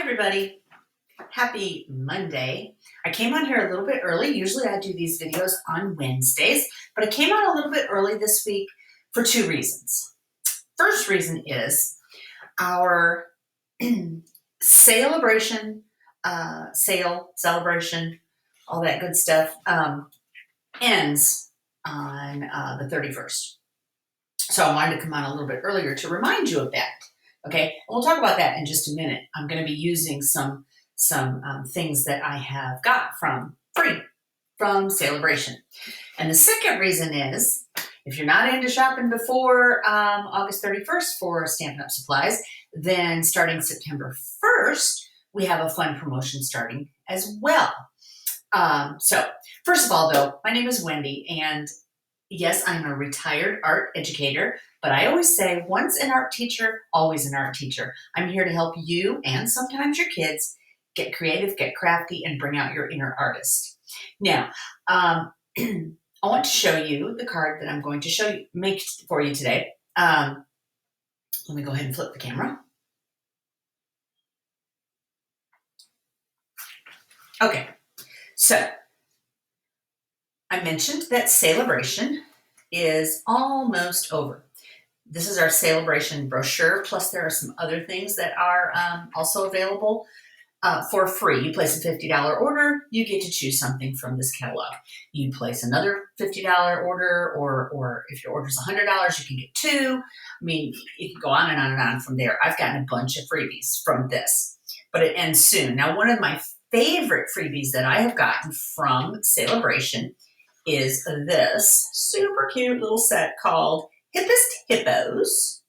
everybody. Happy Monday. I came on here a little bit early. Usually I do these videos on Wednesdays, but I came on a little bit early this week for two reasons. First reason is our celebration, celebration, all that good stuff ends on the 31st. So I wanted to come on a little bit earlier to remind you of that. Okay, and we'll talk about that in just a minute. I'm going to be using some things that I have got from Sale-a-bration. And the second reason is, if you're not into shopping before August 31st for Stampin' Up! Supplies, then starting September 1st, we have a fun promotion starting as well. So first of all, though, my name is Wendy, and yes, I'm a retired art educator, but I always say once an art teacher, always an art teacher. I'm here to help you and sometimes your kids get creative, get crafty, and bring out your inner artist. Now, I want to show you the card that I'm going to make for you today. Let me go ahead and flip the camera. Okay, so I mentioned that Sale-a-bration is almost over. This is our Sale-a-bration brochure, plus there are some other things that are also available for free. You place a $50 order, you get to choose something from this catalog. You place another $50 order, or if your order is $100, you can get two. I mean, it can go on and on and on from there. I've gotten a bunch of freebies from this, but it ends soon. Now, one of my favorite freebies that I have gotten from Sale-a-bration is this super cute little set called Hippest Hippos.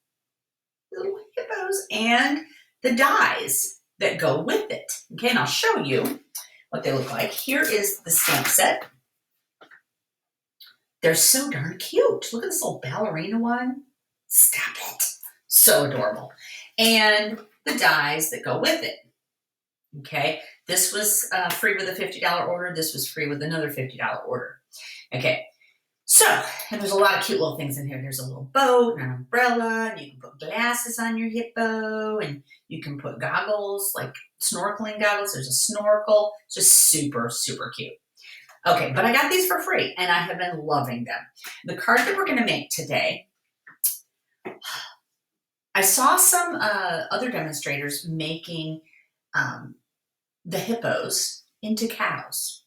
Little hippos and the dies that go with it. Okay, and I'll show you what they look like. Here is the stamp set. They're so darn cute. Look at this little ballerina one. Stop it. So adorable. And the dies that go with it. Okay, this was free with a $50 order. This was free with another $50 order. Okay, so, and there's a lot of cute little things in here. There's a little boat and an umbrella, and you can put glasses on your hippo, and you can put goggles, like snorkeling goggles. There's a snorkel. It's just super, super cute. Okay, but I got these for free, and I have been loving them. The card that we're going to make today, I saw some other demonstrators making the hippos into cows.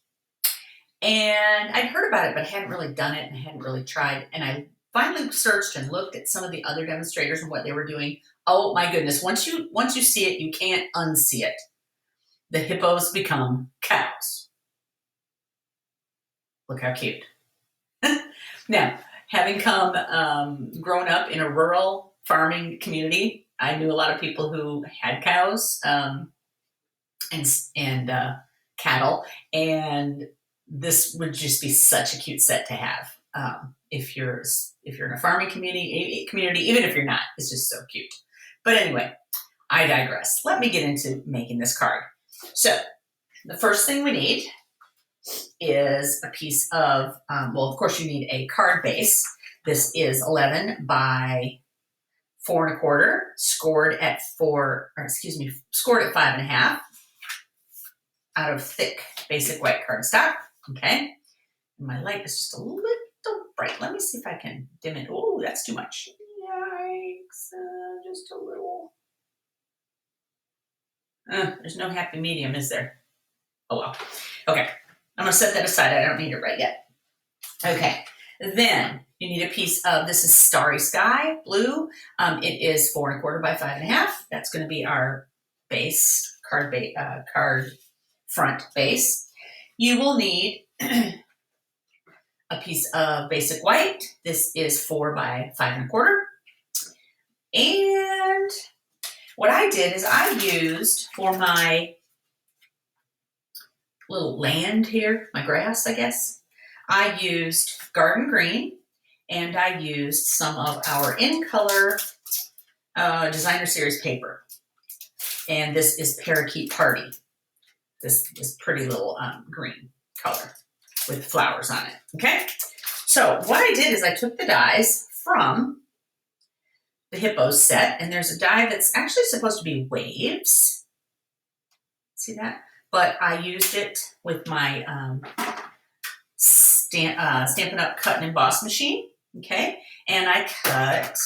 And I'd heard about it, but I hadn't really done it and I hadn't really tried. And I finally searched and looked at some of the other demonstrators and what they were doing. Oh my goodness, once you see it, you can't unsee it. The hippos become cows. Look how cute. Now, having grown up in a rural farming community, I knew a lot of people who had cows and cattle, and this would just be such a cute set to have if you're in a farming community, even if you're not. It's just so cute. But anyway, I digress. Let me get into making this card. So the first thing we need is a piece of, well, of course you need a card base. This is 11 by 4 1/4, scored at 5.5 out of thick basic white cardstock. Okay, my light is just a little bright. Let me see if I can dim it. Oh, that's too much. Yikes, just a little. There's no happy medium, is there? Oh well. Okay, I'm gonna set that aside. I don't need it right yet. Okay, then you need a piece of, this is Starry Sky blue. It is 4 1/4 by 5.5. That's gonna be our base, card front base. You will need a piece of basic white. This is 4 by 5 1/4. And what I did is I used, for my little land here, my grass, I guess, I used garden green, and I used some of our In Color Designer Series paper. And this is Parakeet Party. This pretty little green color with flowers on it. Okay, so what I did is I took the dies from the Hippos set, and there's a die that's actually supposed to be waves. See that? But I used it with my Stampin' Up cut and emboss machine, okay? And I cut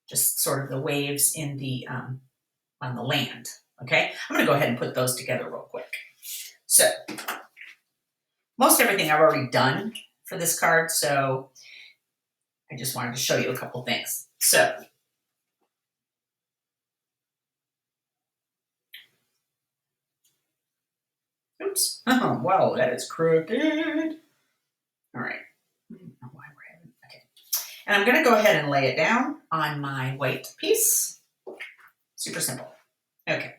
just sort of the waves in the on the land, okay? I'm gonna go ahead and put those together real quick. So, most everything I've already done for this card, so I just wanted to show you a couple things. So, oops, oh, wow, that is crooked. All right, okay. And I'm gonna go ahead and lay it down on my white piece. Super simple. Okay.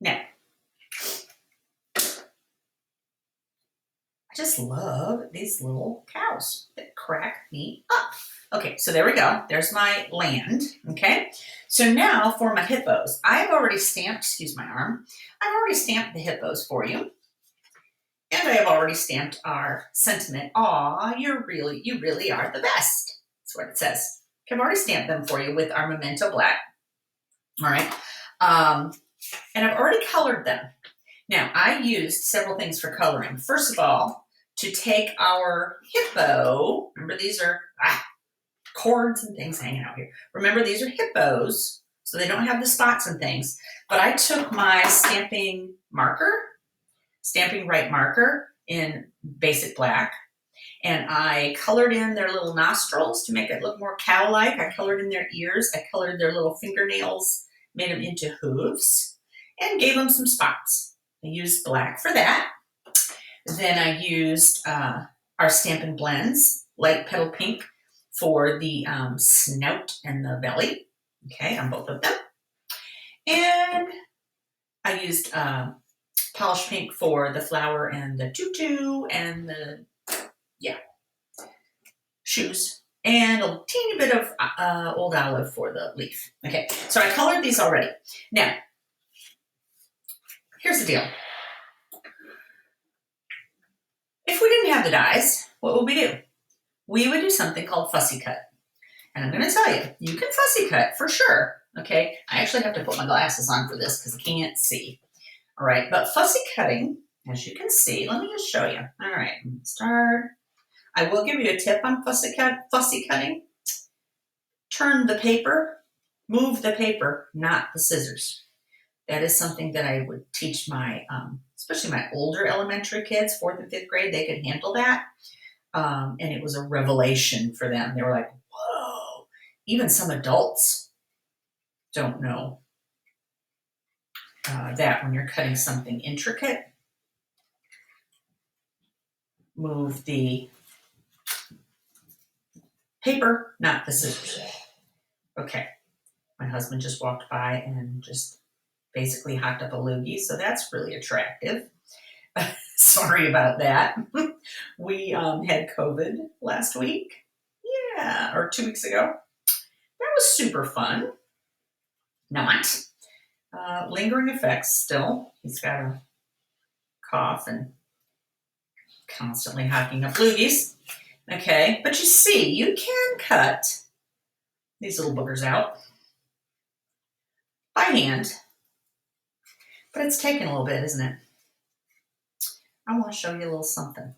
Now, I just love these little cows that crack me up. Okay, so there we go. There's my land, okay? So now for my hippos. I've already stamped, excuse my arm, I've already stamped the hippos for you. And I have already stamped our sentiment. Aw, you really are the best. That's what it says. I've already stamped them for you with our Memento Black. All right. And I've already colored them. Now, I used several things for coloring. First of all, to take our hippo, remember these are cords and things hanging out here. Remember, these are hippos, so they don't have the spots and things. But I took my Stampin' Right marker in basic black, and I colored in their little nostrils to make it look more cow-like. I colored in their ears. I colored their little fingernails, made them into hooves, and gave them some spots. I used black for that. Then I used our Stampin' Blends, light petal pink, for the snout and the belly, okay, on both of them. And I used polish pink for the flower and the tutu and the, shoes. And a teeny bit of old olive for the leaf. Okay, so I colored these already. Now, here's the deal. If we didn't have the dies, what would we do? We would do something called fussy cut. And I'm going to tell you, you can fussy cut for sure. Okay, I actually have to put my glasses on for this because I can't see. All right, but fussy cutting, as you can see, let me just show you. All right, start. I will give you a tip on fussy cutting. Turn the paper, move the paper, not the scissors. That is something that I would teach my, especially my older elementary kids, 4th and 5th grade, they could handle that. And it was a revelation for them. They were like, whoa, even some adults don't know that when you're cutting something intricate. Move the paper, not the scissors. Okay, my husband just walked by and just basically hocked up a loogie, so that's really attractive. Sorry about that. We had COVID last week. Yeah, or 2 weeks ago. That was super fun. Not. Lingering effects still. He's got a cough and constantly hocking up loogies. Okay, but you see, you can cut these little boogers out by hand. But it's taking a little bit, isn't it? I want to show you a little something.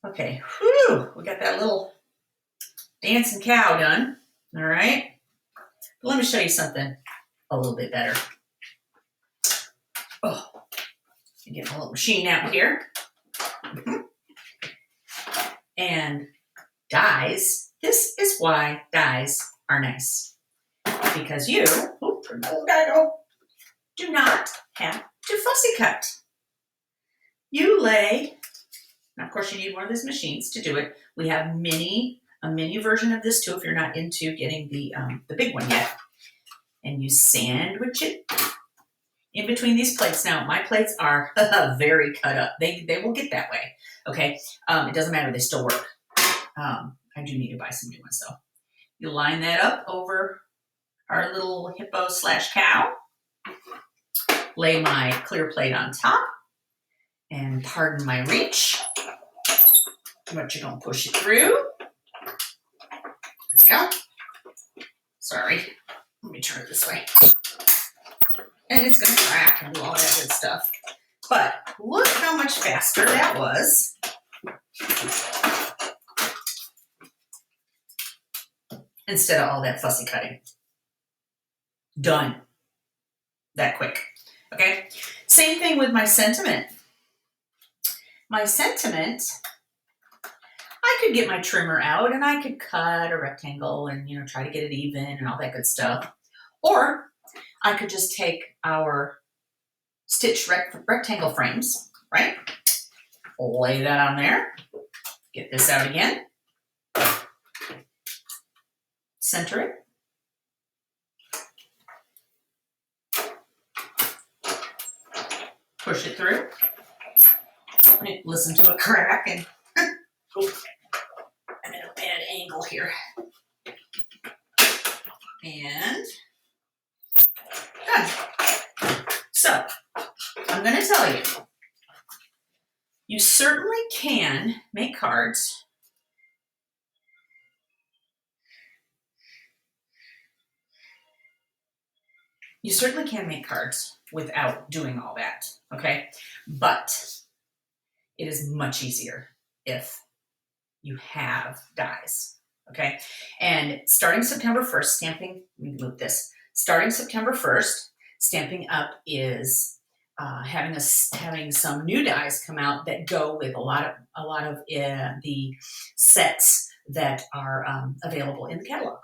Okay, whew, we got that little dancing cow done. All right, but let me show you something a little bit better. Oh, get my little machine out here. And dies, this is why dies are nice. Because you, do not have to fussy cut. You lay, and of course you need one of these machines to do it. We have a mini version of this too if you're not into getting the big one yet. And you sandwich it in between these plates. Now, my plates are very cut up. They will get that way, okay? It doesn't matter, they still work. I do need to buy some new ones though. You line that up over our little hippo / cow. Lay my clear plate on top. And pardon my reach, but you're gonna push it through. Let's go. Sorry. and it's going to crack and do all that good stuff. But look how much faster that was. Instead of all that fussy cutting. Done. That quick. Okay? Same thing with my sentiment. My sentiment, I could get my trimmer out and I could cut a rectangle and, you know, try to get it even and all that good stuff. Or I could just take our stitched rectangle frames, right? Lay that on there. Get this out again. Center it. Push it through. Listen to it crack and I'm in a bad angle here. And done. So I'm going to tell you, you certainly can make cards. You certainly can make cards without doing all that, okay? But it is much easier if you have dies, okay? And starting September 1st, stamping, let me move this. Starting September 1st, Stampin' Up is having some new dies come out that go with a lot of the sets that are available in the catalog.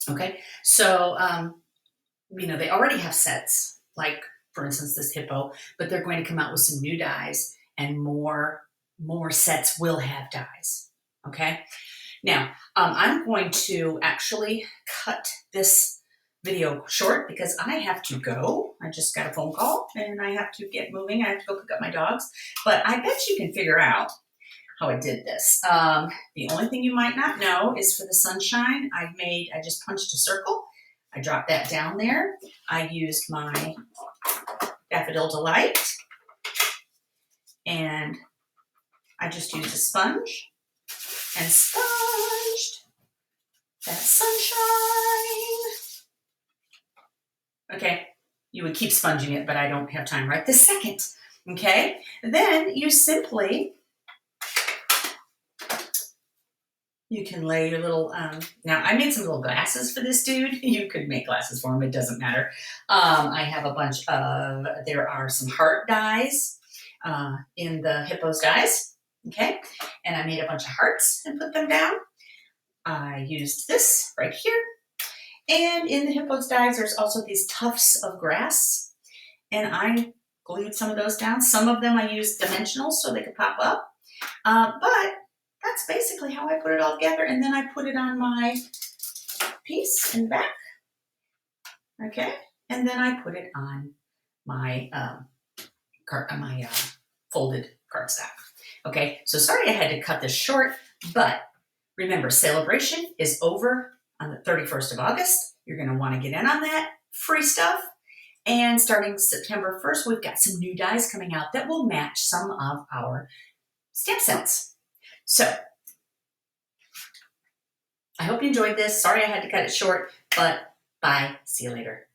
Okay, so you know, they already have sets, like for instance this hippo, but they're going to come out with some new dies, and more sets will have dies. Okay, now I'm going to actually cut this video short because I have to go. I just got a phone call and I have to get moving. I have to go pick up my dogs, but I bet you can figure out how I did this. The only thing you might not know is for the sunshine, I just punched a circle. I dropped that down there. I used my Daffodil Delight, and I just used a sponge and sponged that sunshine. Okay, you would keep sponging it, but I don't have time right this second. Okay, then you simply, you can lay your little, now I made some little glasses for this dude. You could make glasses for him, it doesn't matter. I have a bunch of, there are some heart dies in the Hippos dies, okay? And I made a bunch of hearts and put them down. I used this right here. And in the Hippos dies, there's also these tufts of grass. And I glued some of those down. Some of them I used dimensionals so they could pop up. But that's basically how I put it all together. And then I put it on my piece in the back. Okay. And then I put it on my folded cardstock. Okay. So sorry I had to cut this short, but remember, Sale-a-bration is over on the 31st of August. You're going to want to get in on that free stuff. And starting September 1st, we've got some new dies coming out that will match some of our stamp sets. So I hope you enjoyed this. Sorry I had to cut it short, but bye. See you later.